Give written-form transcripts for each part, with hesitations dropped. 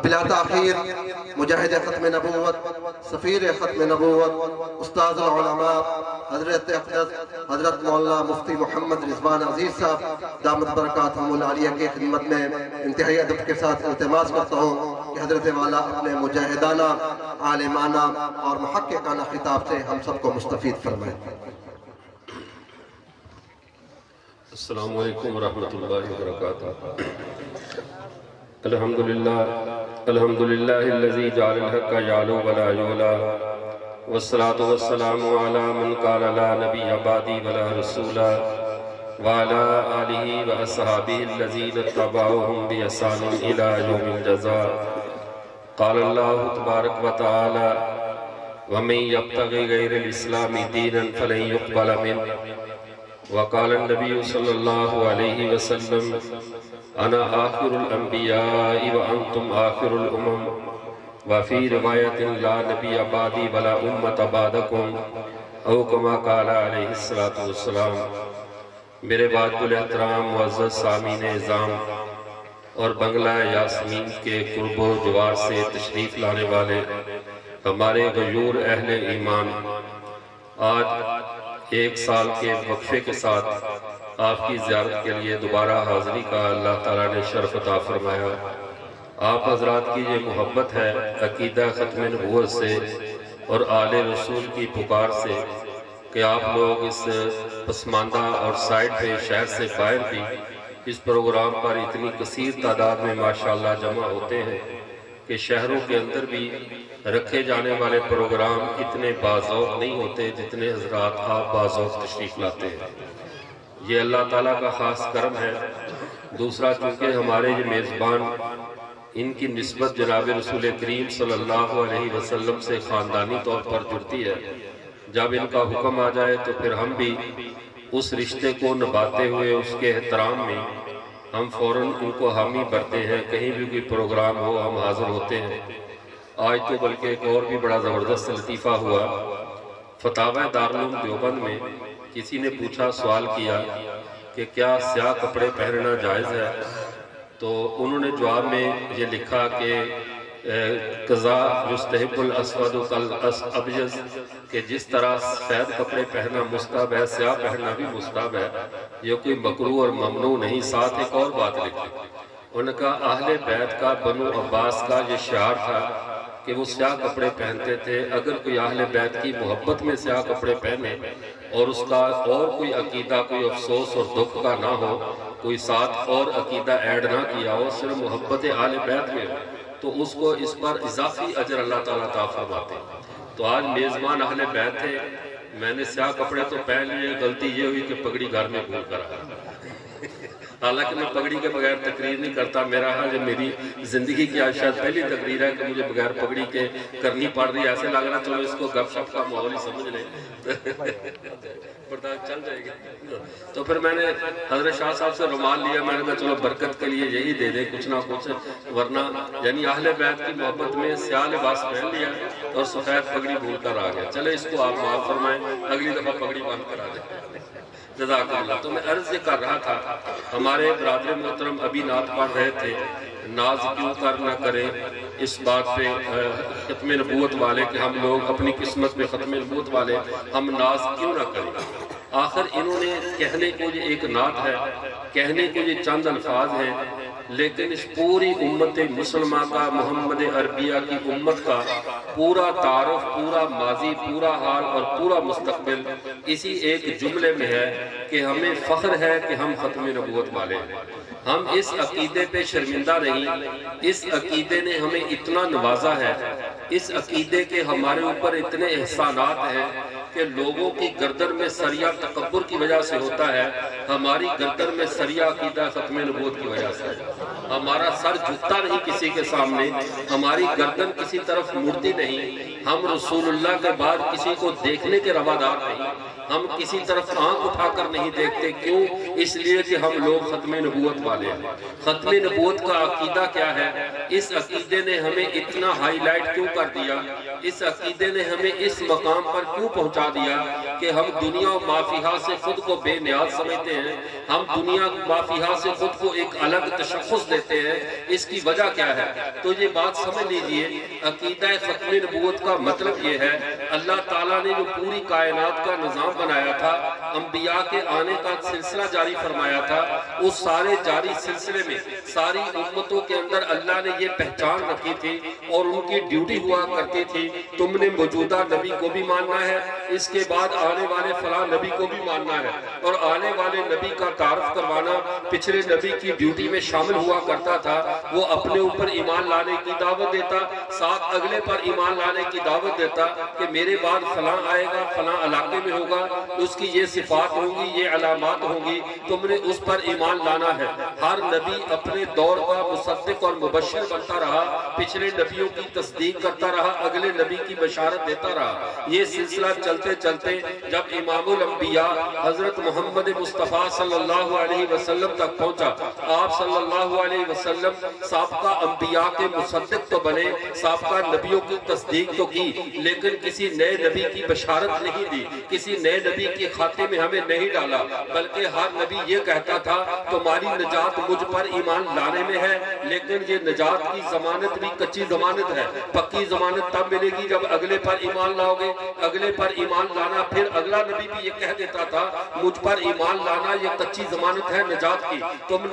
بلا تاخیر مجاہد ختم نبوت، سفیر ختم نبوت، استاذ العلماء حضرت اقدس حضرت مولانا مفتی محمد رضوان عزیز صاحب دامت برکاتہم العالیہ کی خدمت میں انتہائی ادب کے ساتھ التماس کرتا ہوں کہ حضرت والا اپنے مجاہدانہ، عالمانہ اور محققانہ خطاب سے ہم سب کو مستفید فرمائیں۔ السلام علیکم ورحمۃ اللہ وبرکاتہ۔ الحمدللہ الذی جعل الحق یعلو ولا یعلا، والصلاة والسلام علی من قال لا نبی بعدی ولا رسولا، وعلی آلہ واصحابہ الذین اتبعوہم بإحسان الی یوم الجزاء۔ قال اللہ تبارک وتعالی ومن یبتغی غیر الاسلام دینا فلن یقبل منہ، وقال النبی صلی اللہ علیہ وسلم انا آخر الانبیاء وانتم آخر الامم، وفی روایت لا نبی بعدی ولا امت بعدکم، او کما قال علیہ السلام۔ میرے بعد الاحترام معزز سامعین اعظام اور بنگلہ یاسمین کے قرب و جوار سے تشریف لانے والے ہمارے غیور اہل ایمان، آج 1 سال کے وقفے کے ساتھ آپ کی زیارت کے لیے دوبارہ حاضری کا اللہ تعالیٰ نے شرف عطا فرمایا۔ آپ حضرات کی یہ محبت ہے عقیدہ ختم نبوت سے اور آل رسول کی پکار سے کہ آپ لوگ اس پسماندہ اور سائٹ پہ شہر سے باہر بھی اس پروگرام پر اتنی کثیر تعداد میں ماشاءاللہ جمع ہوتے ہیں کہ شہروں کے اندر بھی رکھے جانے والے پروگرام اتنے باذوق نہیں ہوتے جتنے حضرات آپ باذوق تشریف لاتے ہیں۔ یہ اللہ تعالیٰ کا خاص کرم ہے۔ دوسرا چونکہ ہمارے یہ میزبان، ان کی نسبت جناب رسول کریم صلی اللہ علیہ وسلم سے خاندانی طور پر جڑتی ہے، جب ان کا حکم آ جائے تو پھر ہم بھی اس رشتے کو نبھاتے ہوئے اس کے احترام میں ہم فوراً ان کو حامی بھرتے ہیں، کہیں بھی کوئی پروگرام ہو ہم حاضر ہوتے ہیں۔ آج تو بلکہ ایک اور بھی بڑا زبردست لطیفہ ہوا، فتاوی دارالعلوم دیوبند میں کسی نے پوچھا، سوال کیا کہ کیا سیاہ کپڑے پہننا جائز ہے؟ تو انہوں نے جواب میں یہ لکھا کہ قضا یستحب الاسود کالابیض، کہ جس طرح سفید کپڑے پہننا مستحب ہے، سیاہ پہننا بھی مستحب ہے، یہ کوئی مکروہ اور ممنوع نہیں۔ ساتھ ایک اور بات لکھی، انہوں نے کہا اہل بیت کا بنو عباس کا یہ شعار تھا کہ وہ سیاہ کپڑے پہنتے تھے، اگر کوئی اہل بیت کی محبت میں سیاہ کپڑے پہنے اور اس کا اور کوئی عقیدہ، کوئی افسوس اور دکھ کا نہ ہو، کوئی ساتھ اور عقیدہ ایڈ نہ کیا ہو، صرف محبت اہل بیت میں ہو، تو اس کو اس پر اضافی اجر اللہ تعالیٰ عطا فرماتے ہیں۔ تو آج میزبان اہل بیت ہے، میں نے سیاہ کپڑے تو پہن لیے، غلطی یہ ہوئی کہ پگڑی گھر میں بھول کر آیا۔ حالانکہ میں پگڑی کے بغیر تقریر نہیں کرتا، میرا حال جو میری زندگی کی آج شاید پہلی تقریر ہے کہ مجھے بغیر پگڑی کے کرنی پڑ رہی ہے، ایسے لگ رہا چلو اس کو گپ شپ کا ماحول ہی سمجھ لیں، برداشت چل جائے گی۔ تو پھر میں نے حضرت شاہ صاحب سے رومال لیا، میں نے کہا چلو برکت کے لیے یہی دے دیں کچھ نہ کچھ، ورنہ یعنی اہل بیت کی محبت میں سیاہ لباس پہن لیا اور سفید پگڑی بھول کر آ گیا۔ چلے اس کو آپ معاف فرمائیں، اگلی دفعہ پگڑی باندھ کر آ جائیں۔ جزاک اللہ۔ تو میں عرض یہ کر رہا تھا، ہمارے برادر محترم ابھی نعت پڑھ رہے تھے، ناز کیوں کر نہ کریں اس بات پہ ختم نبوت والے کہ ہم لوگ اپنی قسمت میں ختم نبوت والے ہم ناز کیوں نہ کریں۔ آخر انہوں نے کہنے کو یہ ایک نعت ہے، کہنے کو یہ چند الفاظ ہیں، لیکن اس پوری امت مسلمہ کا، محمد عربیہ کی امت کا پورا تعارف، پورا ماضی، پورا حال اور پورا مستقبل اسی ایک جملے میں ہے کہ ہمیں فخر ہے کہ ہم ختم نبوت والے ہیں۔ ہم اس عقیدے پہ شرمندہ نہیں، اس عقیدے نے ہمیں اتنا نوازا ہے، اس عقیدے کے ہمارے اوپر اتنے احسانات ہیں کہ لوگوں کی گردن میں سریہ تکبر کی وجہ سے ہوتا ہے، ہماری گردن میں سریہ عقیدہ ختم نبوت کی وجہ سے ہے۔ ہمارا سر جھکتا نہیں کسی کے سامنے، ہماری گردن کسی طرف مڑتی نہیں، ہم رسول اللہ کے بعد کسی کو دیکھنے کے روادار نہیں، ہم کسی طرف آنکھ اٹھا کر نہیں دیکھتے۔ کیوں؟ اس لیے کہ ہم لوگ ختم نبوت والے ہیں۔ ختم نبوت کا عقیدہ کیا ہے؟ اس عقیدے نے ہمیں اتنا ہائی لائٹ کیوں کر دیا اس عقیدے نے ہمیں اس مقام پر کیوں پہنچا دیا کہ ہم دنیا و مافیہا سے خود کو بے نیاز سمجھتے ہیں، ہم دنیا مافیہا سے خود کو ایک الگ تشخص دیتے ہیں؟ اس کی وجہ کیا ہے؟ تو یہ بات سمجھ لیجئے، عقیدہ ختم نبوت کا مطلب یہ ہے اللہ تعالیٰ نے جو پوری کائنات کا نظام بنایا تھا، انبیاء کے آنے کا سلسلہ جاری فرمایا تھا، اس سارے جاری سلسلے میں ساری امتوں کے اندر اللہ نے یہ پہچان رکھی تھی اور ان کی ڈیوٹی ہوا کرتی تھی، تم نے موجودہ نبی کو بھی ماننا ہے، اس کے بعد آنے والے فلاں نبی کو بھی ماننا ہے، اور آنے والے نبی کا تعارف کروانا پچھلے نبی کی ڈیوٹی میں شامل ہوا کرتا تھا۔ وہ اپنے اوپر ایمان لانے کی دعوت دیتا، ساتھ اگلے پر ایمان لانے کی دعوت دیتا کہ میرے بعد فلاں آئے گا، فلاں علاقے میں ہوگا، اس کی یہ صفات ہوں گی، یہ علامات ہوں گی، تم نے اس پر ایمان لانا ہے۔ ہر نبی اپنے دور کا مصدق اور مبشر بنتا رہا، پچھلے نبیوں کی تصدیق کرتا رہا، اگلے نبی کی بشارت دیتا رہا۔ یہ سلسلہ چلتے چلتے جب امام الانبیاء حضرت محمد مصطفیٰ صلی اللہ علیہ وسلم تک پہنچا، آپ صلی اللہ علیہ وسلم سابقہ انبیاء کے مصدق تو بنے، سابقہ نبیوں کی تصدیق تو کی، لیکن کسی نئے نبی کی بشارت نہیں دی، کسی نئے نبی کے خاتے میں ہمیں نہیں ڈالا، بلکہ ہر نبی یہ کہتا تھا تمہاری نجات مجھ پر ایمان لانے میں ہے، لیکن یہ نجات کی ضمانت بھی کچی ضمانت ہے، پکی ضمانت تب ملے گی جب اگلے پر ایمان لاؤ گے، اگلے پر ایمان لانا۔ پھر اگلا نبی بھی یہ کہہ دیتا تھا مجھ پر ایمان لانا یہ کچی ضمانت ہے نجات کی،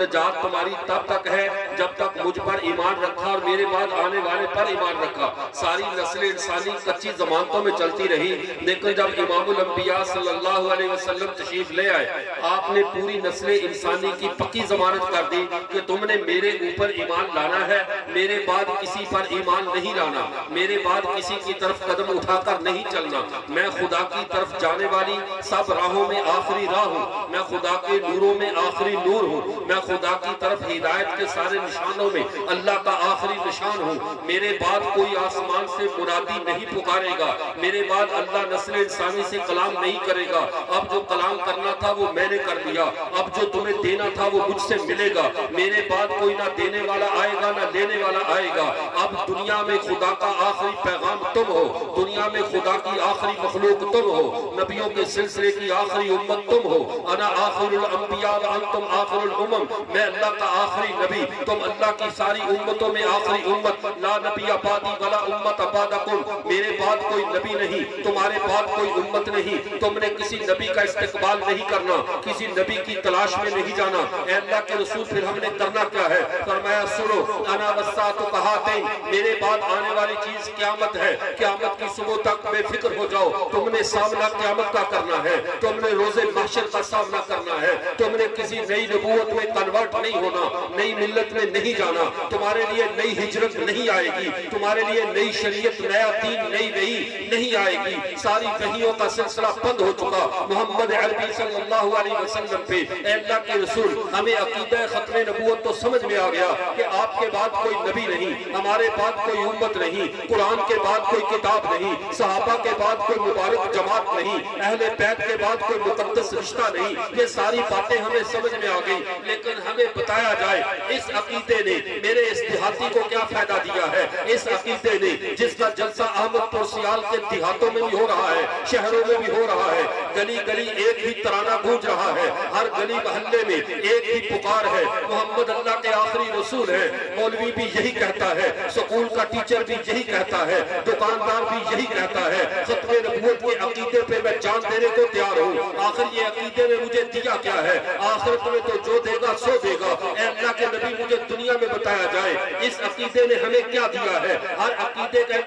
نجات تمہاری تب تک ہے جب تک مجھ پر ایمان رکھا اور میرے بعد آنے والے پر ایمان رکھا۔ ساری نسل انسانی کچی ضمانتوں میں چلتی رہی، لیکن جب امام الانبیاء صلی اللہ علیہ وسلم تشریف لے آئے، آپ نے پوری نسل انسانی کی پکی ضمانت کر دی کہ تم نے میرے اوپر ایمان لانا ہے، میرے بعد کسی پر ایمان نہیں لانا، میرے بعد کسی کی طرف قدم اٹھا کر نہیں چلنا۔ میں خدا کی طرف جانے والی سب راہوں میں آخری راہ ہوں، میں خدا کے نوروں میں آخری نور ہوں، میں خدا کی طرف ہدایت کے سارے نشانوں میں اللہ کا آخری نشان ہوں۔ میرے بعد کوئی آسمان سے منادی نہیں پکارے گا، میرے بعد اللہ نسل انسانی سے کلام نہیں کرے گا۔ اب جو کلام کرنا تھا وہ میں نے کر دیا، اب جو تمہیں دینا تھا وہ مجھ سے ملے گا۔ میرے بعد کوئی نہ دینے والا آئے گا نہ لینے والا آئے گا۔ اب دنیا میں خدا کا آخری پیغام تم ہو، دنیا میں خدا کی آخری مخلوق تم ہو، نبیوں کے سلسلے کی آخری امت تم ہو۔ انا آخر الانبیاء وانتم آخر الامم، میں اللہ کا آخری نبی، تم اللہ کی ساری امتوں میں آخری امت۔ لا نبی بعدی ولا امت بعدکم، میرے بعد کوئی نبی نہیں، تمہارے بعد کوئی امت نہیں۔ تم نے کسی نبی کا استقبال نہیں کرنا، کسی نبی کی تلاش میں نہیں جانا۔ اے اللہ کے رسول پھر ہم نے کرنا کیا ہے؟ فرمایا سنو، انا والساعۃ کہاتین، میرے بعد آنے والی چیز قیامت ہے، قیامت کی صبح تک بے فکر ہو جاؤ۔ تم نے سامنا قیامت کا کرنا ہے، تم نے روز محشر کا سامنا کرنا ہے، تم نے کسی نئی نبوت میں کنورٹ نہیں ہونا، نئی ملت میں نہیں جانا، تمہارے لیے نئی ہجرت نہیں آئے گی، تمہارے لیے نئی شریعت، نیا دین، نئی وحی نہیں آئے گی۔ ساری وحیوں کا سلسلہ بند ہو چکا محمد عربی صلی اللہ علیہ وسلم پہ۔ اے اللہ کے رسول، ہمیں عقیدہ ختم نبوت تو سمجھ میں آ گیا کہ آپ کے بعد کوئی نبی نہیں، ہمارے بعد کوئی امت نہیں، قرآن کے بعد کوئی کتاب نہیں، صحابہ کے بعد کوئی مبارک جماعت نہیں، اہل بیت کے بعد کوئی مقدس رشتہ نہیں۔ یہ ساری باتیں ہمیں سمجھ میں آ گئی، لیکن ہمیں بتایا جائے اس عقیدے نے میرے اس دیہاتی کو کیا فائدہ دیا ہے، اس عقیدے نے جس کا جلسہ احمد پرسیال کے دیہاتوں میں بھی ہو رہا ہے، شہروں میں بھی ہو رہا ہے، گلی گلی ایک ہی ترانہ گونج رہا ہے، ہر گلی محلے میں ایک ہی پکار ہے، محمد اللہ کے آخری رسول ہے۔ مولوی بھی یہی کہتا ہے، سکول کا ٹیچر بھی یہی کہتا ہے، دکاندار بھی یہی کہتا ہے۔ ختم نبوت کے عقیدے پہ میں جان دینے کو تیار ہوں۔ آخر یہ عقیدے نے مجھے دیا کیا ہے؟ آخرت میں تو جو دے گا سو دے گا۔ اے اللہ کے نبی، مجھے دنیا میں بتایا جائے اس عقیدے نے ہمیں کیا دیا ہے۔ ہر عقیدے کا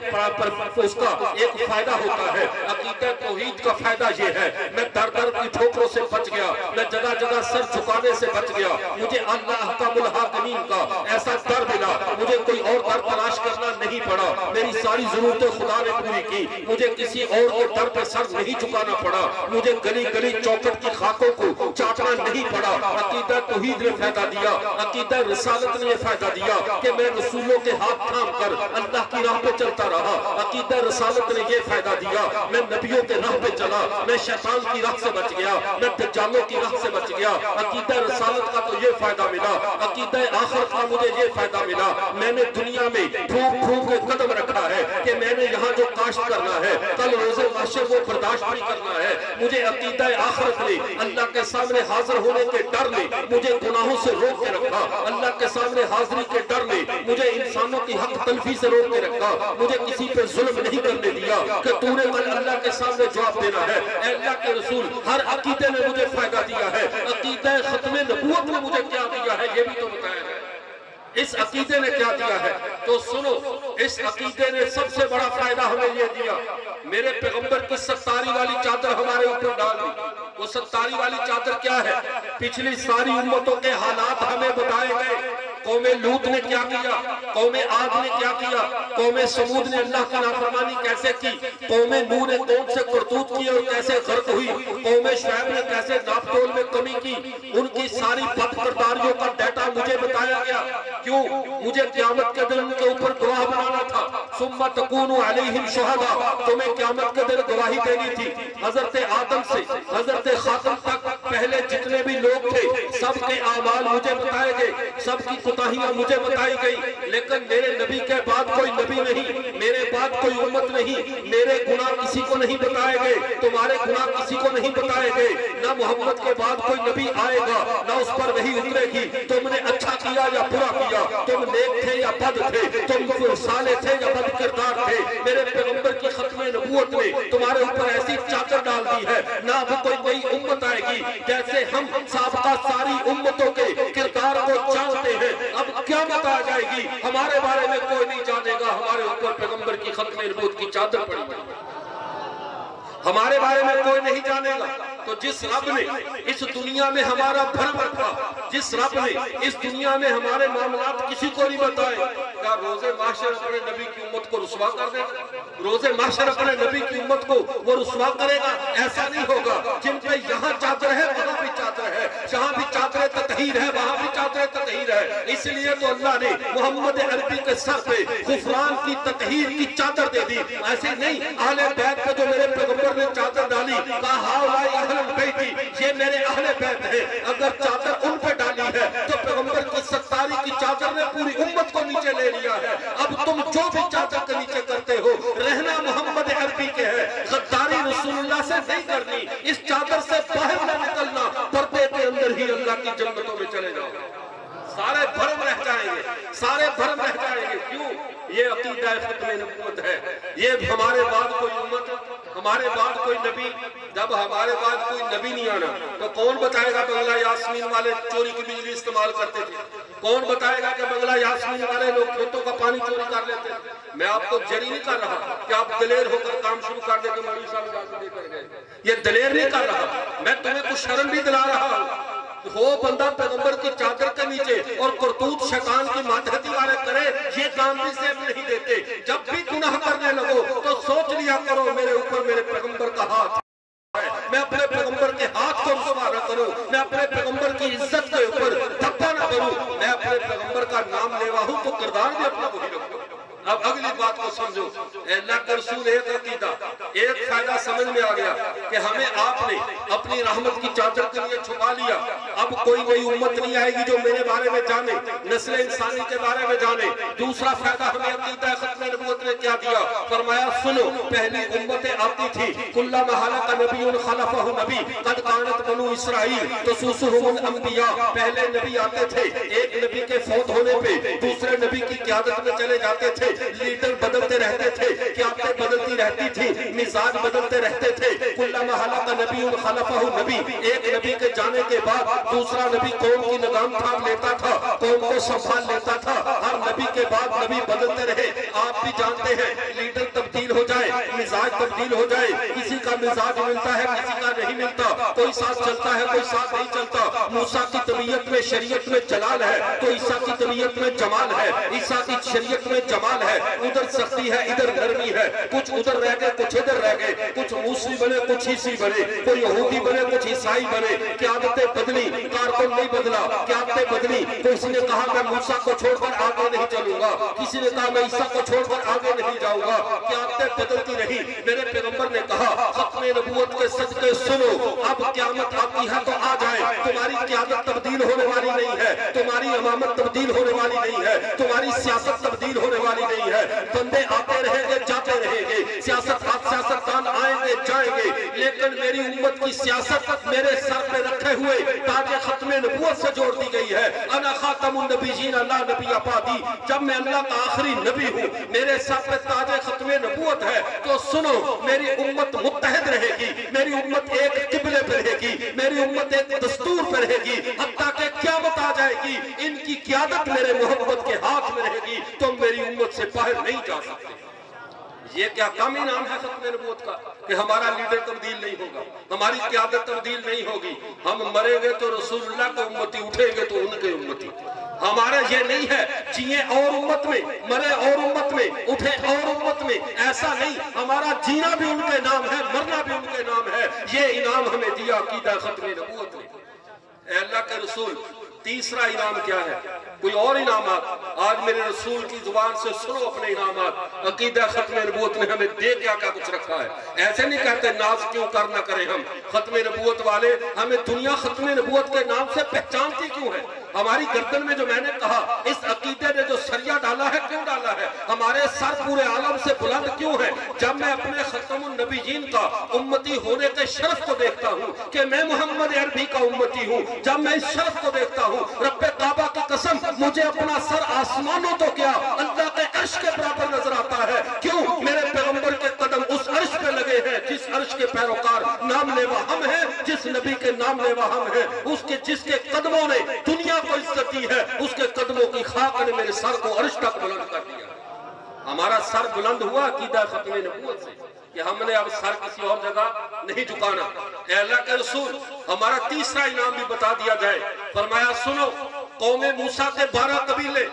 اس کا ایک فائدہ ہوتا ہے۔ عقیدہ توحید کا فائدہ یہ ہے، میں در در کی ٹھوکروں سے بچ گیا، میں جگہ جگہ سر جھکانے سے بچ گیا، مجھے اللہ احکام الحاکمین کا ایسا در ملا، مجھے کوئی اور در تلاش کرنا نہیں پڑا، میری ساری ضرورتیں خدا نے پوری کی، مجھے کسی اور کے در پہ سر نہیں جھکانا پڑا، مجھے گلی گلی چوکٹ کی خاکوں کو چاٹنا نہیں پڑا۔ عقیدہ توحید نے فائدہ دیا، عقیدہ رسالت نے یہ فائدہ دیا کہ میں رسولوں کے ہاتھ تھام کر اللہ کی راہ پہ چلتا رہا۔ عقیدہ رسالت نے یہ فائدہ دیا، میں نبیوں کے راہ پہ چلا، میں شیطان کی راہ سے بچ گیا، میں دجالوں کی راہ سے بچ گیا۔ عقیدہ رسالت کا تو یہ فائدہ ملا، عقیدہ آخرت کا مجھے یہ فائدہ ملا، میں نے دنیا میں پھونک پھونک کے قدم رکھا ہے کہ میں نے یہاں جو برداشت کرنا ہے، کل روز محشر وہ برداشت نہیں کرنا ہے۔ مجھے عقیدہ آخرت نے، اللہ کے سامنے حاضر ہونے کے ڈر نے مجھے گناہوں سے روک کے رکھا، اللہ کے سامنے حاضری کے ڈر نے مجھے انسانوں کی حق تلفی سے روک کے رکھا، مجھے کسی پہ ظلم نہیں کرنے دیا کہ تو نے کل اللہ کے سامنے جواب دینا ہے۔ اے اللہ کے رسول، ہر عقیدے نے مجھے فائدہ دیا ہے، عقیدہ ختم نبوت نے مجھے کیا دیا ہے یہ بھی تو بتایا ہے، اس عقیدے نے کیا دیا ہے۔ تو سنو، اس عقیدے نے سب سے بڑا فائدہ ہمیں یہ دیا، میرے پیغمبر کی ستاری والی چادر ہمارے اوپر ڈال دی۔ وہ ستاری والی چادر کیا ہے؟ پچھلی ساری امتوں کے حالات ہمیں بتائے گئے، قوم لوط نے کیا کیا، قوم عاد نے کیا کیا، قوم سمود نے اللہ کی نافرمانی کیسے کی، قوم نوح نے کون سے کرتوت کیے اور کیسے غرق ہوئی، قوم شعیب نے کیسے ناپ تول میں کمی کی، ان کی ساری بد کرداریوں کا ڈیٹا مجھے بتایا گیا۔ کیوں؟ مجھے قیامت کے دن ان کے اوپر گواہ بنانا تھا۔ ثم تکون علیہم شہداء، تمہیں قیامت کے دن گواہی دینی تھی۔ حضرت آدم سے حضرت خاتم تک پہلے جتنے بھی لوگ تھے سب کے اعمال مجھے بتائے گئے، سب کی کوتاہیاں مجھے بتائی گئی، لیکن میرے نبی کے بعد کوئی نبی نہیں، میرے بعد کوئی امت نہیں، میرے گناہ کسی کو نہیں بتائے گئے، تمہارے گناہ کسی کو نہیں بتائے گئے، نہ محمد کے بعد کوئی نبی آئے گا، نہ اس پر وحی اترے گی۔ تم نے اچھا کیا یا برا کیا، تم نیک تھے یا بد تھے، تم صالح تھے یا بد کردار تھے، میرے پیغمبر کی ختم نبوت نے تمہارے اوپر ایسی چادر ڈال دی ہے، نہ اب کوئی نئی امت آئے گی۔ جیسے ہم سابقہ ساری امتوں کے کردار کو جانتے ہیں، اب قیامت آ جائے گی ہمارے بارے میں کوئی نہیں جانے گا، ہمارے اوپر پیغمبر کی ختم نبوت کی چادر پڑی ہے، ہمارے بارے میں کوئی نہیں جانے گا۔ تو جس رب نے اس دنیا میں ہمارا بھرم رکھا، جس رب نے اس دنیا میں ہمارے معاملات کسی کو نہیں بتائے، کیا روز محشر اپنے نبی کی امت کو رسوا کر دے گا؟ روز محشر اپنے نبی کی امت کو وہ رسوا کرے گا؟ ایسا نہیں ہوگا۔ جن پہ یہاں چادر ہے وہاں بھی چادر ہے، جہاں بھی چادر تطہیر ہے وہاں بھی چادر تطہیر ہے۔ اس لیے تو اللہ نے محمد عربی کے سر پہ غفران کی تطہیر کی چادر دے دی۔ ایسے نہیں اہل بیت پہ جو میرے پیغمبر نے چادر ڈالی، کہا ہؤلاء اہل بیتی، یہ میرے اہل بیت ہیں، اگر چادر ان پہ ڈالی ہے تو پیغمبر کی ستاری کی چادر نے پوری امت کو نیچے لے لیا ہے۔ اب تم جو بھی چادر کے نیچے کرتے ہو، رہنا محمد عربی کے ہے، غداری رسول اللہ سے نہیں کرنی، اس چادر سے باہر نہ نکلنا، پردے کے اندر ہی اللہ کی جنتوں میں چلے جاؤ، سارے بھرم رہ جائیں گے، سارے بھرم رہ جائیں گے۔ کیوں؟ یہ عقیدہ ختم نبوت ہے۔ یہ ہمارے بعد کوئی امت، ہمارے بعد کوئی نبی، جب ہمارے بعد کوئی نبی نہیں آنا تو کون بتائے گا بنگلہ یاسمین والے چوری کی بجلی استعمال کرتے تھے؟ کون بتائے گا کہ بنگلہ یاسمین والے لوگ کھیتوں کا پانی چوری کر لیتے تھے؟ میں آپ کو جری نہیں کر رہا کہ آپ دلیر ہو کر کام شروع کر دیں کہ مولوی صاحب اجازت دے کر گئے، یہ دلیر نہیں کر رہا، میں تمہیں کچھ شرم بھی دلا رہا ہوں۔ وہ بندہ پیغمبر کی چادر کے نیچے اور کرتوت شیطان کی ماتحتی والے کرے، یہ کام بھی سیف نہیں دیتے۔ جب بھی گناہ کرنے لگو تو سوچ لیا کرو میرے اوپر میرے پیغمبر کا ہاتھ ہے، میں اپنے پیغمبر کے ہاتھ کو رسوا نہ کروں، میں اپنے پیغمبر کی عزت کے اوپر دھبا نہ کروں، میں اپنے پیغمبر کا نام لیوا ہوں تو کردار بھی اپنا وہی رکھوں۔ اب اگلی بات کو سمجھو، اللہ کا رسول ایک عقیدہ، ایک فائدہ سمجھ میں آ گیا کہ ہمیں آپ نے اپنی رحمت کی چادر کے لیے چھپا لیا۔ اب کوئی نئی امت نہیں آئے گی جو میرے بارے میں جانے، نسل انسانی کے بارے میں جانے۔ دوسرا فائدہ ہمیں عقیدہ ختم نبوت نے کیا دیا؟ فرمایا سنو، پہلی امتیں آتی تھی، کلما حلق نبی خلفہ نبی قد کانت بنو اسرائیل تسوسہم الانبیاء، پہلے نبی آتے تھے، ایک نبی کے فوت ہونے پہ دوسرے نبی کی قیادت میں چلے جاتے تھے، لیڈر بدلتے رہتے تھے، قیادتیں بدلتی رہتی تھی، مزاج بدلتے رہتے تھے۔ کلما حلق نبی خلفہ نبی، ایک نبی کے جانے کے بعد دوسرا نبی قوم کی لگام تھام لیتا تھا، قوم کو سنبھال لیتا تھا۔ ہر نبی کے بعد نبی بدلتے رہے۔ آپ بھی جانتے ہیں لیڈر تبدیل ہو جائے، مزاج تبدیل ہو جائے، کسی کا مزاج ملتا ہے کسی کا نہیں ملتا، کوئی ساتھ چلتا ہے کوئی ساتھ نہیں چلتا۔ موسیٰ کی طبیعت میں شریعت میں جلال ہے تو عیسیٰ کی طبیعت میں جمال ہے، عیسیٰ کی شریعت میں جمال ہے، ادھر سختی ہے ادھر نرمی ہے، کچھ ادھر رہ گئے کچھ ادھر رہ گئے، کچھ موسی بنے کچھ عیسی بنے، کوئی یہودی بنے کچھ عیسائی بنے۔ قیادتیں بدلی، کارکن نہیں بدلا، قیادتیں بدلی۔ کسی نے کہا میں موسیٰ کو چھوڑ کر آگے نہیں چلوں گا، کسی نے کہا میں عیسیٰ کو چھوڑ کر آگے نہیں جاؤں گا، قیادتیں بدلتی رہی۔ میرے پیغمبر نے کہا ختم نبوت کے صدقے سنو، اب قیامت آتی ہے تو آ جائے، تمہاری قیادت تبدیل ہونے والی نہیں ہے، تمہاری امامت تبدیل ہونے والی نہیں ہے، تمہاری سیاست تبدیل ہونے والی نہیں ہے، بندے آتے رہیں گے جاتے رہیں گے، گے، سیاستدان آئیں گے جائیں گے، لیکن میری امت کی سیاست میرے سر پہ رکھے ہوئے تاج ختم نبوت سے جوڑ دی گئی ہے۔ انا خاتم النبیین لا نبی بعدی، جب میں اللہ کا آخری نبی ہوں، میرے سر پہ تاج ختم نبوت ہے، تو سنو میری امت متحد رہے گی، میری امت ایک قبلے پہ رہے گی، میری امت ایک دستور پہ رہے گی، حتیٰ کہ قیامت آ جائے گی، ان کی قیادت میرے محمد کے ہاتھ میں رہے گی، تم میری امت سے باہر نہیں جا سکتے۔ یہ کیا کم انعام ہے ختم نبوت کا کہ ہمارا لیڈر تبدیل نہیں ہوگا، ہماری قیادت تبدیل نہیں ہوگی، ہم مریں گے تو رسول اللہ کے امتی، اٹھیں گے تو ان کے امتی۔ ہمارا یہ نہیں ہے جیئے اور امت میں، مرے اور امت میں، اٹھے اور امت میں، ایسا نہیں، ہمارا جینا بھی ان کے نام ہے، مرنا بھی ان کے نام ہے۔ یہ انعام ہمیں دیا عقیدہ ختم نبوت نے۔ اے اللہ کے رسول، تیسرا انعام کیا ہے؟ کوئی اور انعامات؟ آج میرے رسول کی زبان سے سنو اپنے انعامات۔ عقیدہ ختم نبوت نے ہمیں دے کیا کچھ رکھا ہے۔ ایسے نہیں کہتے ناز کیوں کرنا کریں ہم، ختم نبوت والے ہمیں دنیا ختم نبوت کے نام سے پہچانتی کیوں ہے؟ ہماری گردن میں جو میں نے کہا، اس عقیدے نے جو سریا ڈالا ہے، کیوں ڈالا ہے؟ ہمارے سر پورے عالم سے بلند کیوں ہے؟ جب میں اپنے ختم النبیین کا امتی ہونے کے شرف کو دیکھتا ہوں کہ میں محمد عربی کا امتی ہوں، جب میں اس شرف کو دیکھتا ہوں، رب کعبہ کی قسم، مجھے اپنا سر آسمانوں تو کیا اللہ کے عرش کے برابر نظر آتا ہے۔ کیوں؟ میرے پیغمبر کے قدم اس عرش پہ لگے ہیں جس عرش کے پیروکار نام لیوا ہم ہیں، جس نبی کے نام لیوا ہم ہیں، جس کے قدموں نے دنیا کو عزت دی ہے، اس کے قدموں کی خاک نے میرے سر کو عرش تک بلند کر دیا۔ ہمارا سر بلند ہوا عقیدہ ختم نبوت سے کہ ہم نے اب سر کسی اور جگہ نہیں جھکانا۔ اے اللہ کے رسول، ہمارا تیسرا انعام بھی بتا دیا جائے۔ فرمایا سنو، قوم موسیٰ کے 12 قبیلے،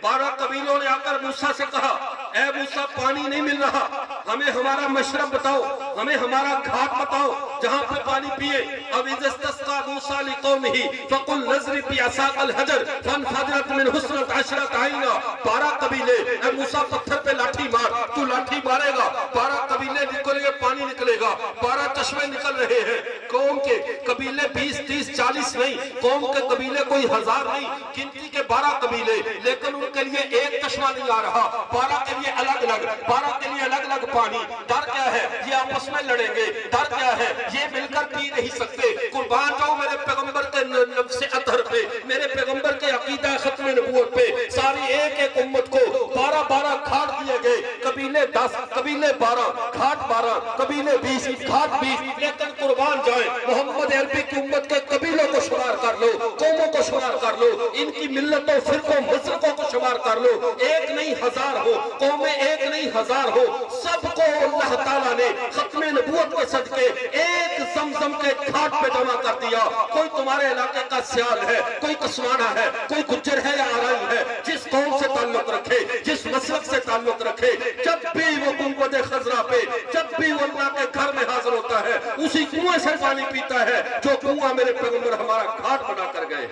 12 قبیلوں نے آ کر موسیٰ سے کہا، اے موسیٰ پانی نہیں مل رہا، ہمیں ہمارا مشرب بتاؤ، ہمیں ہمارا گھاٹ بتاؤ جہاں پہ پانی پیئے۔ اب اذ استسقى موسیٰ لقومه فقل نضرب بعصاك الحجر فانفجرت منه 12 عینا۔ 12 قبیلے، اے موسیٰ پتھر پہ لاٹھی مار، تو لاٹھی مارے گا، 12 قبیلے نکلیں گے، پانی نکلے گا، 12 چشمے نکل رہے ہیں۔ قوم کے قبیلے 20 30 40 نہیں، قوم کے قبیلے کوئی 1000 نہیں، گنتی کے 12 قبیلے، لیکن ان کے لیے ایک چشمہ نہیں آ رہا، 12 کے لیے الگ الگ، 12 کے لیے الگ الگ پانی۔ ڈر کیا ہے؟ یہ آپس میں لڑیں گے۔ ڈر کیا ہے؟ یہ مل کر پی نہیں سکتے۔ قربان جاؤ میرے پیغمبر کے نفس اطہر پہ، میرے پیغمبر کے عقیدہ ختم نبوت پہ۔ ساری ایک ایک امت کو 12 12 گھاٹ دیے گئے، قبیلے 10، قبیلے 12، گھاٹ 12، قبیلے 20، گھاٹ 20۔ لیکن قربان جائیں، محمد عربی کی امت کے قبیلوں کو شمار کر لو، قوموں کو شمار کر لو، ان کی ملتوں، فرقوں، مذہبوں کو شمار کر لو، ایک نہیں 1000 ہو، قومیں ایک نہیں 1000 ہو، سب کو اللہ تعالیٰ نے ختم نبوت کے صدقے ایک زمزم کے گھاٹ پہ جمع کر دیا۔ کوئی تمہارے علاقے کا سیال ہے، کوئی کسوانا ہے، کوئی گجر ہے یا آرائی ہے، جس قوم سے تعلق رکھے، جس مسلک سے تعلق رکھے، جب بھی وہ گنبد خضرا پہ، جب بھی وہ اللہ کے گھر میں حاضر ہوتا ہے، اسی کنویں سے پانی پیتا ہے جو کنواں میرے پیغمبر ہمارا گھاٹ بنا کر گئے۔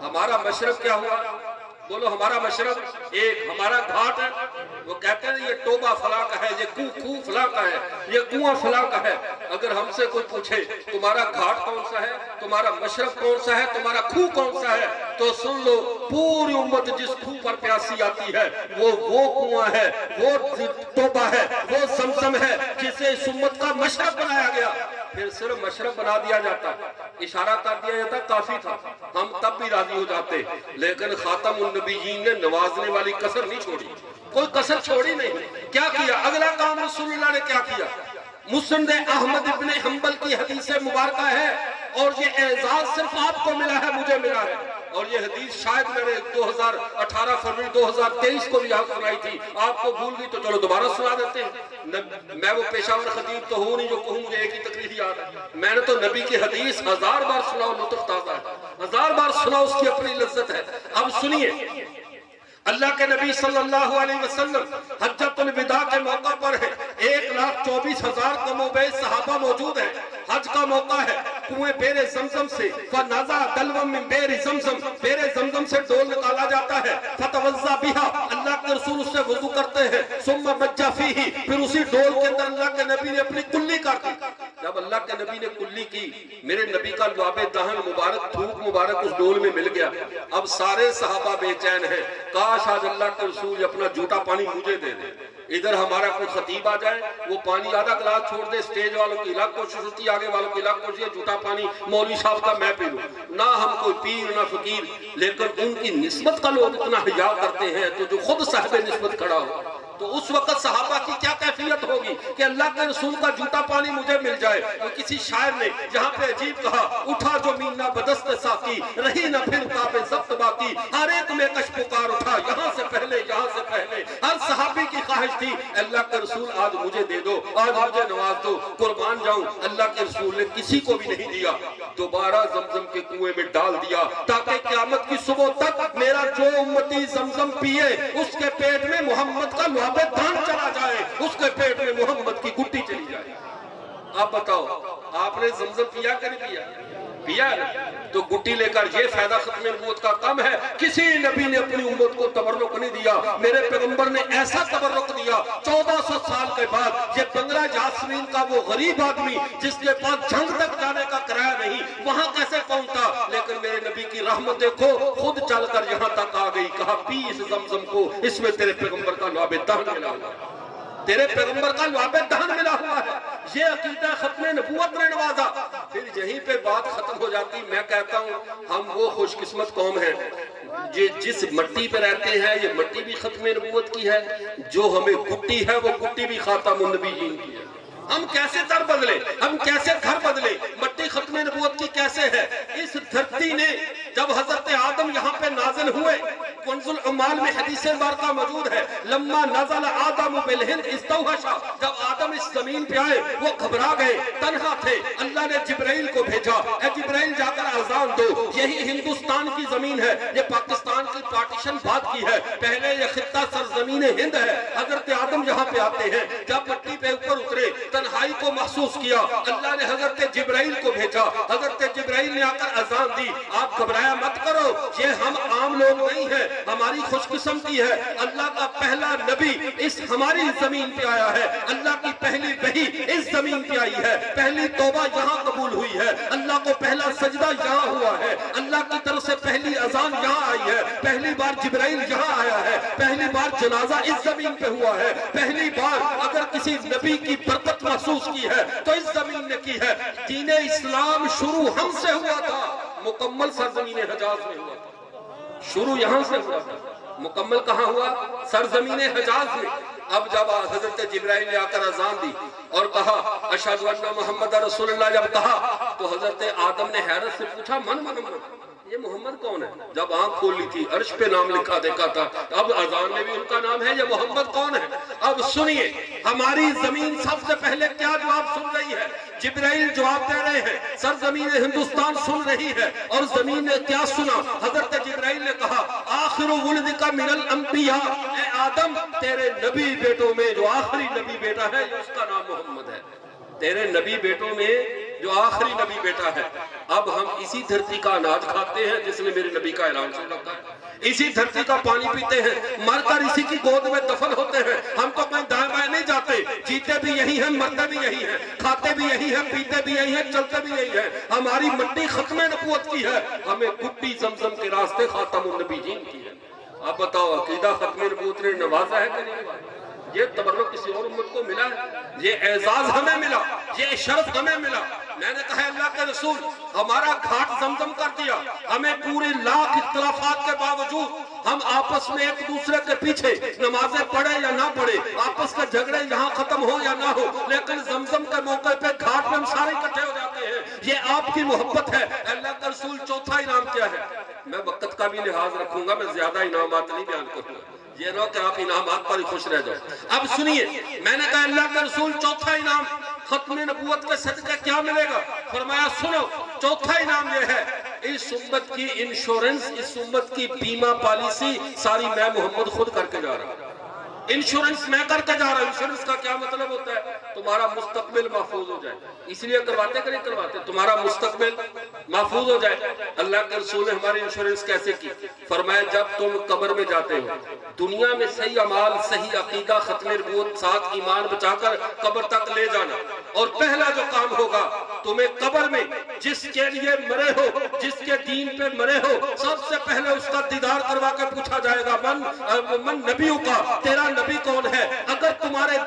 ہمارا مشرب کیا ہوا؟ بولو ہمارا مشرب ایک، ہمارا گھاٹ ہے۔ وہ کہتے ہیں یہ ٹوبہ فلاں کا ہے، یہ کوہ فلاں کا ہے، یہ کنواں فلاں کا ہے۔ اگر ہم سے کوئی پوچھے تمہارا گھاٹ کون سا ہے، تمہارا مشرب کون سا ہے، تمہارا کوہ کون سا ہے، تو سن لو پوری امت جس کوہ پر پیاسی آتی ہے وہ کنواں ہے، وہ ٹوبہ ہے، وہ زمزم ہے جسے اس امت کا مشرب بنایا گیا۔ پھر صرف مشرب بنا دیا جاتا، اشارہ کر دیا جاتا، کافی تھا، ہم تب بھی راضی ہو جاتے۔ لیکن خاتم النبیین نے نوازنے والی کسر نہیں چھوڑی، کوئی کسر چھوڑی نہیں۔ کیا کیا؟ اگلا کام رسول اللہ نے کیا کیا؟ مسند احمد ابن حنبل کی حدیث مبارکہ ہے، اور یہ اعزاز صرف آپ کو ملا ہے، مجھے ملا ہے، اور یہ حدیث شاید میں نے 2018 فروری 2023 کو بھی یہاں سنائی تھی، آپ کو بھول گئی تو چلو دوبارہ سنا دیتے ہیں۔ میں وہ پیشاور خطیب تو ہوں نہیں جو کہوں مجھے ایک ہی تقریر یاد ہے، میں نے تو نبی کی حدیث 1000 بار سنا، لطف تازہ ہے، 1000 بار سنا، اس کی اپنی لذت ہے۔ اب سنیے، اللہ کے نبی صلی اللہ علیہ وسلم حجۃ الوداع کے موقع پر ہے، 1,24,000 کم و بیش صحابہ موجود ہیں، حج کا موقع ہے، کنویں بیر زمزم سے فنازع دلو من بیر زمزم، بیر زمزم سے ڈول نکالا جاتا ہے، فتوضا بہا، اللہ کے رسول اس سے وضو کرتے ہیں، ثم مجّ فیہ، پھر اسی ڈول کے اندر اللہ کے نبی نے اپنی کلی کر دی۔ جب اللہ کے نبی نے کلی کی، میرے نبی کا لعاب دہن مبارک، تھوک مبارک اس ڈول میں مل گیا۔ اب سارے صحابہ بے چین ہیں، کاش آج اللہ کے رسول اپنا جھوٹا پانی مجھے دے دے، ادھر ہمارا کوئی خطیب آ جائے وہ پانی آدھا گلاس چھوڑ دے، سٹیج والوں کی الگ کوشش ہوتی ہے، آگے والوں کی الگ کوشش ہے، جھوٹا پانی مولوی صاحب کا میں پی لوں۔ نہ ہم کوئی پیر نہ فقیر، لیکن ان کی نسبت کا لوگ اتنا حیا کرتے ہیں تو جو خود صاحب نسبت کھڑا ہو، تو اس وقت صحابہ کی کیا کیفیت ہوگی کہ اللہ کے رسول کا جھوٹا پانی مجھے مل جائے۔ تو کسی شاعر نے جہاں پہ عجیب کہا، اٹھا جو مینا بدست ساقی، رہی نہ پھر تاب ضبط باقی، ہر ایک میں کش پکار اٹھا، یہاں سے پہلے یہاں سے پہلے۔ ہر صحابی کی خواہش تھی اللہ کے رسول آج مجھے دے دو، آج مجھے نواز دو، قربان جاؤں۔ اللہ کے رسول نے کسی کو بھی نہیں دیا، دوبارہ زمزم کے کنویں میں ڈال دیا تاکہ قیامت کی صبح تک میرا جو امتی زمزم پیے اس کے پیٹ میں محمد کا لعاب دان چلا جائے، اس کے پیٹ میں محمد کی گٹی چلی جائے۔ آپ بتاؤ آپ نے زمزم پیا کہ نہیں پیا؟ پیا ہے تو گٹی لے کر یہ فائدہ ختم نبوت کا کم ہے۔ کسی نبی نے اپنی امت کو تبرک نہیں دیا، میرے پیغمبر نے ایسا تبرک دیا 1400 سال کے بعد۔ یہ بنگلہ جاسمین کا وہ غریب آدمی جس کے پاس جنگ تک جانے کا کرایہ نہیں، وہاں کیسے پہنچا؟ لیکن میرے نبی کی رحمت دیکھو، خود چل کر یہاں تک آ گئی، کہا پی اس زمزم کو، اس میں تیرے پیغمبر کا لعاب دہن ملا ہوا ہے، تیرے پیغمبر کا لعاب دہن ملا ہوا ہے۔ یہ عقیدہ ختم نبوت نے نوازا۔ پھر یہیں پہ بات ختم ہو جاتی۔ میں کہتا ہوں ہم وہ خوش قسمت قوم ہیں جس مٹی پہ رہتے ہیں، یہ مٹی بھی ختم نبوت کی ہے، جو ہمیں گٹی ہے وہ گٹی بھی خاتم النبیین کی ہے۔ ہم کیسے در بدلے، ہم کیسے گھر بدلے، مٹی ختم نبوت کی کیسے ہے؟ اس دھرتی نے جب حضرت آدم یہاں پہ نازل ہوئے، کنز العمال میں حدیث بارکہ موجود ہے، لما نزل آدم بالہند استوحشا، جب آدم اس زمین پہ آئے وہ گھبرا گئے، تنہا تھے، اللہ نے جبرائیل کو بھیجا، اے جبرائیل جا کر اذان دو۔ یہی ہندوستان کی زمین ہے، یہ پاکستان کی پارٹیشن بعد کی ہے، پہلے یہ خطہ سرزمین ہند ہے۔ حضرت آدم یہاں پہ آتے ہیں، جب مٹی پہ اوپر اترے تنہائی کو محسوس کیا، اللہ نے حضرت جبرائیل کو بھیجا، حضرت جبرائیل نے آ کر اذان دی، آپ گھبرایا مت کرو، یہ ہم عام لوگ نہیں ہیں، ہماری خوش قسمتی ہے، اللہ کا پہلا نبی اس ہماری زمین پہ آیا ہے، اللہ کی پہلی وحی اس زمین پہ آئی ہے، پہلی توبہ یہاں قبول ہوئی ہے، اللہ کو پہلا سجدہ یہاں ہوا ہے، اللہ کی طرف سے پہلی اذان یہاں آئی ہے، پہلی بار جبرائیل یہاں آیا ہے، پہلی بار جنازہ اس زمین پہ ہوا ہے، پہلی بار اگر کسی نبی کی برکت محسوس کی ہے تو اس زمین نے کی ہے۔ دین اسلام شروع ہم سے ہوا تھا، مکمل سرزمین حجاز میں ہوا تھا، شروع یہاں سے ہوا تھا، مکمل کہاں ہوا؟ سرزمین حجاز میں۔ اب جب حضرت جبرائیل نے آ کر اذان دی اور کہا اشہد ان محمد رسول اللہ جب کہا تو حضرت آدم نے حیرت سے پوچھا من من من، یہ محمد کون ہے؟ جب آنکھ کھولی تھی عرش پہ نام لکھا دیکھا تھا، اب اذان میں بھی ان کا نام ہے، یہ محمد کون ہے؟ اب سنیے ہماری زمین سب سے پہلے کیا جواب سن رہی ہے؟ جبرائیل جواب دے رہے ہیں، سرزمین ہندوستان سن رہی ہے، اور زمین نے کیا سنا؟ حضرت جبرائیل نے کہا آخر ولدک من الانبیاء، اے آدم تیرے نبی بیٹوں میں جو آخری نبی بیٹا ہے اس کا نام محمد ہے، تیرے نبی بیٹوں میں جو آخری نبی بیٹا ہے۔ اب ہم اسی دھرتی کا اناج کھاتے ہیں جس نے میرے نبی کا اعلان سن رکھا ہے، اسی دھرتی کا پانی پیتے ہیں، مر کر اسی کی گود میں دفن ہوتے ہیں۔ ہم تو کہیں دائیں بائیں نہیں جاتے، جیتے بھی یہی ہیں، مرتے بھی یہی ہیں، کھاتے بھی یہی ہیں، پیتے بھی یہی ہیں، چلتے بھی یہی ہیں۔ ہماری مٹی ختم نبوت کی ہے، ہمیں گٹی زمزم کے راستے خاتم النبیین کی ہے۔ آپ بتاؤ عقیدہ ختم نبوت نے نوازا ہے کہ نہیں نوازا؟ یہ تبرک کسی اور امت کو ملا ہے، یہ اعزاز ہمیں ملا، یہ شرف ہمیں ملا۔ میں نے کہا اللہ کے رسول ہمارا گھاٹ زمزم کر دیا، ہمیں پورے لاکھ اختلافات کے باوجود ہم آپس میں ایک دوسرے کے پیچھے نمازیں پڑھے یا نہ پڑھے، آپس کے جھگڑے یہاں ختم ہو یا نہ ہو، لیکن زمزم کے موقع پہ گھاٹ میں ہم سارے اکٹھے ہو جاتے ہیں، یہ آپ کی محبت ہے۔ اللہ کا رسول چوتھا انعام کیا ہے؟ میں وقت کا بھی لحاظ رکھوں گا، میں زیادہ انعامات نہیں بیان کروں گا، یہ نہ کہ آپ انعامات پر ہی خوش رہ جاؤ۔ اب سنیے میں نے کہا اللہ کا رسول چوتھا انعام ختم نبوت کے صدقے کیا ملے گا؟ فرمایا سنو چوتھا انعام یہ ہے، اس امت کی انشورنس، اس امت کی بیمہ پالیسی ساری میں محمد خود کر کے جا رہا ہوں، انشورنس میں کر کے جا رہا ہوں۔ انشورنس کا کیا مطلب ہوتا ہے؟ تمہارا مستقبل محفوظ ہو جائے، اس لیے کرواتے کہ نہیں کرواتے؟ تمہارا مستقبل محفوظ ہو جائے۔ اللہ کے رسول نے ہماری انشورنس کیسے کی؟ فرمایا جب تم قبر میں جاتے ہو، دنیا میں صحیح اعمال، صحیح عقیدہ، ختم نبوت، ساتھ ایمان بچا کر قبر تک لے جانا، اور پہلا جو کام ہوگا تمہیں قبر میں جس کے لیے مرے ہو، جس کے دین پہ مرے ہو، سب سے پہلے اس کا دیدار کروا کے پوچھا جائے گا من نبیوں کا، تیرا نبی کون ہے؟ اگر تم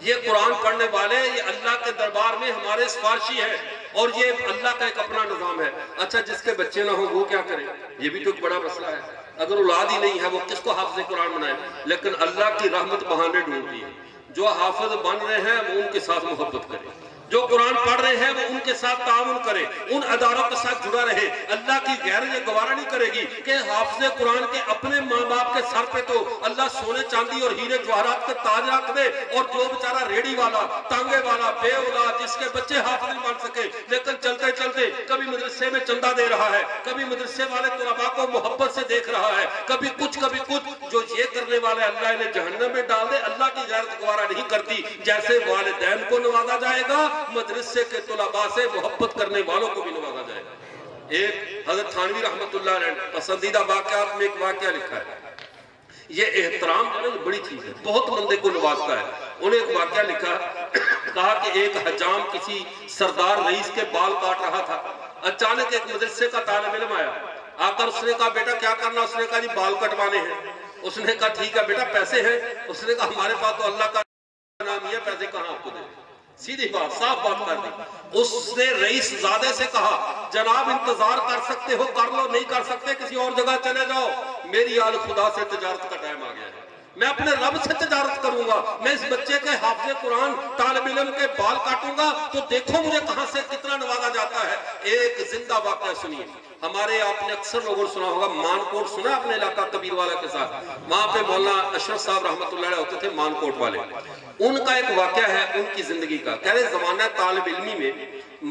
یہ قرآن پڑھنے والے یہ اللہ کے دربار میں ہمارے سفارشی ہیں، اور یہ اللہ کا ایک اپنا نظام ہے۔ اچھا جس کے بچے نہ ہوں وہ کیا کرے؟ یہ بھی تو ایک بڑا مسئلہ ہے۔ اگر اولاد ہی نہیں ہے وہ کس کو حافظ قرآن بنائے؟ لیکن اللہ کی رحمت بہانے ڈھونڈتی ہے۔ جو حافظ بن رہے ہیں وہ ان کے ساتھ محبت کرے، جو قرآن پڑھ رہے ہیں وہ ان کے ساتھ تعاون کرے، ان اداروں کے ساتھ جڑا رہے۔ اللہ کی غیر یہ گوارہ نہیں کرے گی کہ حافظ قرآن کے اپنے ماں باپ کے سر پہ تو اللہ سونے چاندی اور ہیرے جواہرات کے تاج رکھ دے، اور جو بیچارہ ریڑی والا، ٹانگے والا، بے اولاد، جس کے بچے حافظ نہیں بن سکے لیکن چلتے چلتے کبھی مدرسے میں چندہ دے رہا ہے، کبھی مدرسے والے طلباء کو محبت سے دیکھ رہا ہے، کبھی کچھ جو یہ کرنے والے اللہ انہیں جہنم میں ڈال دے۔ اللہ کی غیرت گوارہ نہیں کرتی۔ جیسے والدین کو نوازا جائے گا، مدرسے کے طلباء سے محبت کرنے والوں کو بھی نوازا جائے گا۔ ایک حضرت تھانوی رحمت اللہ علیہ پسندیدہ واقعات میں ایک واقعہ لکھا ہے۔ یہ احترام جو ہے بڑی چیز ہے، بہت بندے کو نوازتا ہے۔ انہیں ایک واقعہ لکھا، کہا کہ ایک حجام کسی سردار رئیس کے بال کاٹ رہا تھا۔ اچانک ایک مدرسے کا طالب علم آیا، آ کر اس نے کہا بیٹا کیا کرنا؟ اس نے کہا جی بال کٹوانے ہیں۔ اس نے کہا ٹھیک ہے بیٹا پیسے ہیں؟ اس نے کہا ہمارے پاس تو اللہ کا نام ہی ہے، پیسے کہاں آپ کو دیں؟ سیدھی بات، صاف بات کر دی۔ اس نے رئیس زادے سے کہا جناب انتظار کر سکتے ہو کر لو، نہیں کر سکتے کسی اور جگہ چلے جاؤ، میری آل خدا سے تجارت کا ٹائم آ گیا ہے، میں اپنے رب سے تجارت کروں گا۔ میں اس بچے کے حافظ قرآن طالب علم کے بال کاٹوں گا تو دیکھو مجھے کہاں سے کتنا نوازا جاتا ہے۔ ایک زندہ واقعہ سنیے، ہمارے آپ نے اکثر لوگوں نے سنا ہوگا، مان کوٹ سنا اپنے علاقہ کبیر والا کے ساتھ، وہاں پہ مولانا اشرف صاحب رحمت اللہ علیہ ہوتے تھے، مان کوٹ والے۔ ان کا ایک واقعہ ہے ان کی زندگی کا، کہہ رہے زمانہ طالب علمی میں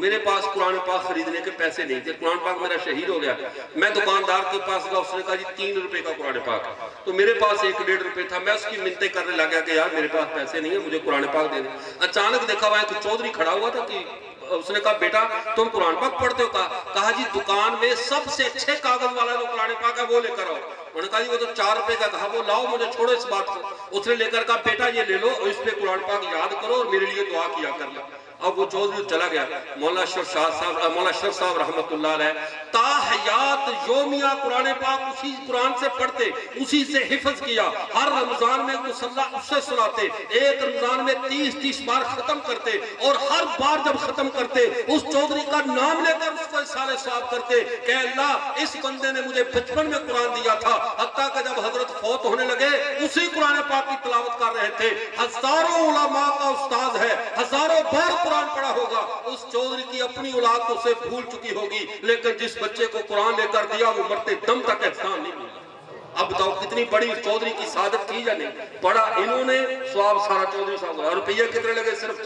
میرے پاس قرآن پاک خریدنے کے پیسے نہیں تھے، قرآن پاک میرا شہید ہو گیا، میں دکاندار کے پاس گیا، اس نے کہا جی 3 روپے کا قرآن پاک، تو میرے پاس 1-1.5 روپے تھا، میں اس کی منتیں کرنے لگا کہ یار میرے پاس پیسے نہیں ہیں، مجھے قرآن پاک دے دیں۔ اچانک دیکھا وہاں ایک چودھری کھڑا ہوا تھا کہ اس نے کہا بیٹا تم قرآن پاک پڑھتے ہو؟ کہا جی دکان میں سب سے اچھے کاغذ والا جو قرآن پاک ہے وہ لے کر آؤ۔ انہوں نے کہا جی وہ تو 4 روپے کا، کہا وہ لاؤ، مجھے چھوڑو اس بات کو۔ اس نے لے کر کہا بیٹا یہ لے لو اور اس پہ قرآن پاک یاد کرو اور میرے لیے دعا کیا کر لو۔ اب وہ چودھری چلا گیا، مولانا اشرف صاحب رحمت اللہ علیہ تا حیات یومیہ قرآن پاک اسی قرآن سے پڑھتے، اسی سے حفظ کیا، ہر رمضان میں مصلح اس سے سناتے، ایک رمضان میں 30 بار ختم کرتے، اور ہر بار جب ختم کرتے اس چودھری کا نام لے کر اس کو اصالہ ثواب کرتے کہ اللہ اس بندے نے مجھے بچپن میں قرآن دیا تھا، حتیٰ کہ جب حضرت فوت ہونے لگے اسی قرآن پاک کی تلاوت کر رہے تھے۔ ہزاروں علماء کا استاد ہے، ہزاروں بار قرآن پڑھا ہوگا، اس چودھری کی اپنی اولاد تو اسے بھول چکی ہوگی، لیکن جس بچے کو قرآن لے کر دیا وہ مرتے دم تک احسان نہیں ملا۔ اب بتاؤ کتنی بڑی چودھری کی سعادت کی یا نہیں؟ پڑھا انہوں نے، ثواب سارا چودھری صاحب، اور روپیے کتنے لگے؟ صرف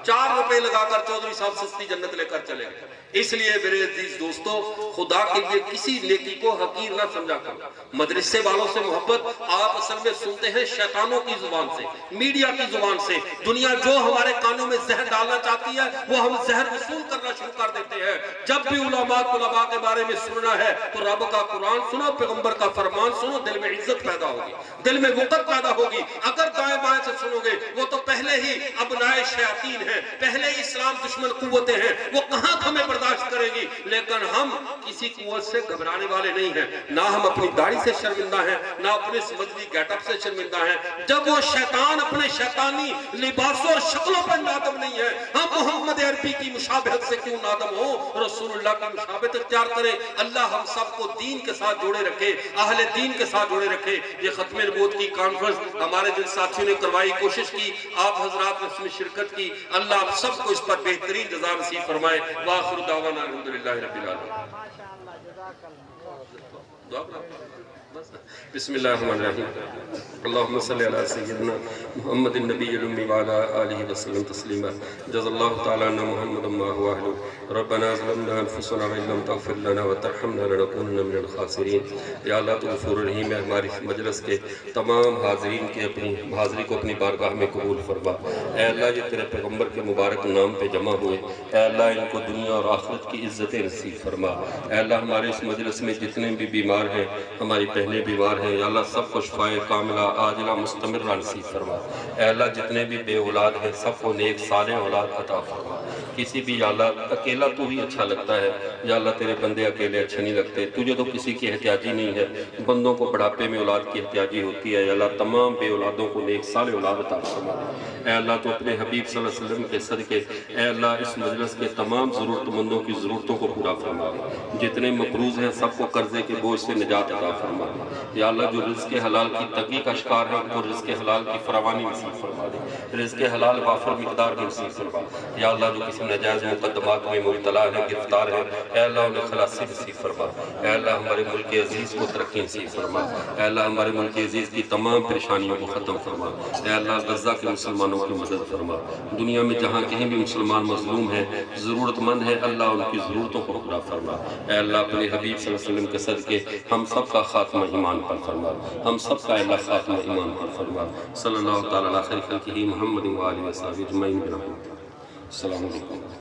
4 روپے لگا کر چودھری صاحب سستی جنت لے کر چلے گئے۔ اس لیے میرے عزیز دوستو، خدا کے لیے کسی نیکی کو حقیر نہ سمجھا کرو۔ مدرسے والوں سے محبت آپ اصل میں سنتے ہیں شیطانوں کی زبان سے، میڈیا کی زبان سے۔ دنیا جو ہمارے کانوں میں زہر ڈالنا چاہتی ہے وہ ہم زہر وصول کرنا شروع کر دیتے ہیں۔ جب بھی علماء طلباء کے بارے میں سننا ہے تو رب کا قرآن سنو، پیغمبر کا فرمان سنو، دل میں عزت پیدا ہوگی، دل میں وقت پیدا ہوگی۔ اگر دائیں بائیں سے سنو گے وہ تو پہلے ہی ابنائے شیاطین ہیں، پہلے ہی اسلام دشمن قوتیں ہیں، وہ کہاں ہمیں برداشت کرے گی؟ لیکن ہم کسی قوت سے گھبرانے والے نہیں ہیں، نہ ہم اپنی داڑھی سے شرمندہ ہیں، نہ اپنے مذہبی گیٹ اپ سے شرمندہ ہیں۔ جب وہ شیطان اپنے شیطانی لباسوں اور شکلوں پر نادم نہیں ہے، ہم محمد عربی کی مشابہت سے کیوں نادم ہوں؟ رسول اللہ کی مشابہت اختیار کریں۔ اللہ ہم سب کو دین کے ساتھ جوڑے رکھے، اہل دین کے ساتھ جوڑے رکھے۔ یہ ختم نبوت کی کانفرنس ہمارے جن ساتھیوں نے کروائی، کوشش کی، آپ حضرات نے اس میں شرکت کی، اللہ آپ سب کو اس پر بہترین جزا نصیب فرمائے۔ وآخر دعوانا الحمدللہ رب العالمین۔ بسم اللہ الرحمن الرحیم، اللہم صلی علی سیدنا محمد النبی الامی وعلی آلہ وسلم تسلیما۔ جزا اللہ تعالیٰ عنہ محمد ما هو اہلہ، ربنا ظلمنا انفسنا وان لم تغفر لنا وترحمنا لنکونن من الخاسرین۔ یا اللہ تو غفور رحیم ہے، ہماری مجلس کے تمام حاضرین کی اپنی حاضری کو اپنی بارگاہ میں قبول فرما۔ اے اللہ یہ تیرے پیغمبر کے مبارک نام پہ جمع ہوئے، اے اللہ ان کو دنیا اور آخرت کی عزت نصیب فرما۔ اے اللہ ہمارے اس مجلس میں جتنے بھی بیمار ہیں، ہماری بہنیں بیمار ہیں، یا اللہ سب کو شفائے کاملہ عاجلہ مستمرہ نصیب فرما۔ اے اللہ جتنے بھی بے اولاد ہیں سب کو نیک صالح اولاد عطا فرما۔ کسی بھی یا اللہ اکیلا تو ہی اچھا لگتا ہے، یا اللہ تیرے بندے اکیلے اچھے نہیں لگتے، تجھے تو کسی کی احتیاجی نہیں ہے، بندوں کو بڑھاپے میں اولاد کی احتیاجی ہوتی ہے، یا اللہ تمام بے اولادوں کو نیک صالح اولاد عطا فرما۔ اے اللہ تو اپنے حبیب صلی اللہ علیہ وسلم کے صدقے اے اللہ اس مجلس کے تمام ضرورت مندوں کی ضرورتوں کو پورا فرما دے، جتنے مقروض ہیں سب کو قرضے کے بوجھ سے نجات عطا فرما دے، یا اللہ جو رزق حلال کی تنگی کا شکار ہے ان کو رزق حلال کی فراوانی نصیب فرما دے، رزق حلال وافر مقدار میں نصیب فرما، یا اللہ جو کسی ناجائز مقدمات میں مبتلا ہے گرفتار ہے اے اللہ انہیں خلاصی نصیب فرما، اے اللہ ہمارے ملک عزیز کو ترقی نصیب فرما، اے اللہ ہمارے ملک عزیز کی تمام پریشانیوں کو ختم فرما، اے اللہ غزہ کے مسلمانوں کی مدد فرما، دنیا میں جہاں کہیں بھی مسلمان مظلوم ہے ضرورت مند ہے اللہ ان کی ضرورتوں کو پورا فرما، اے اللہ اپنے حبیب صلی اللہ علیہ وسلم کے صدقے ہم سب کا خاتمہ ایمان پر فرما، ہم سب کا اللہ خاتمہ ایمان پر فرما، صلی اللہ تعالیٰ علیہ خیر خلقہ محمد و آلہ و صحبہ اجمعین برحمتک۔ السلام علیکم۔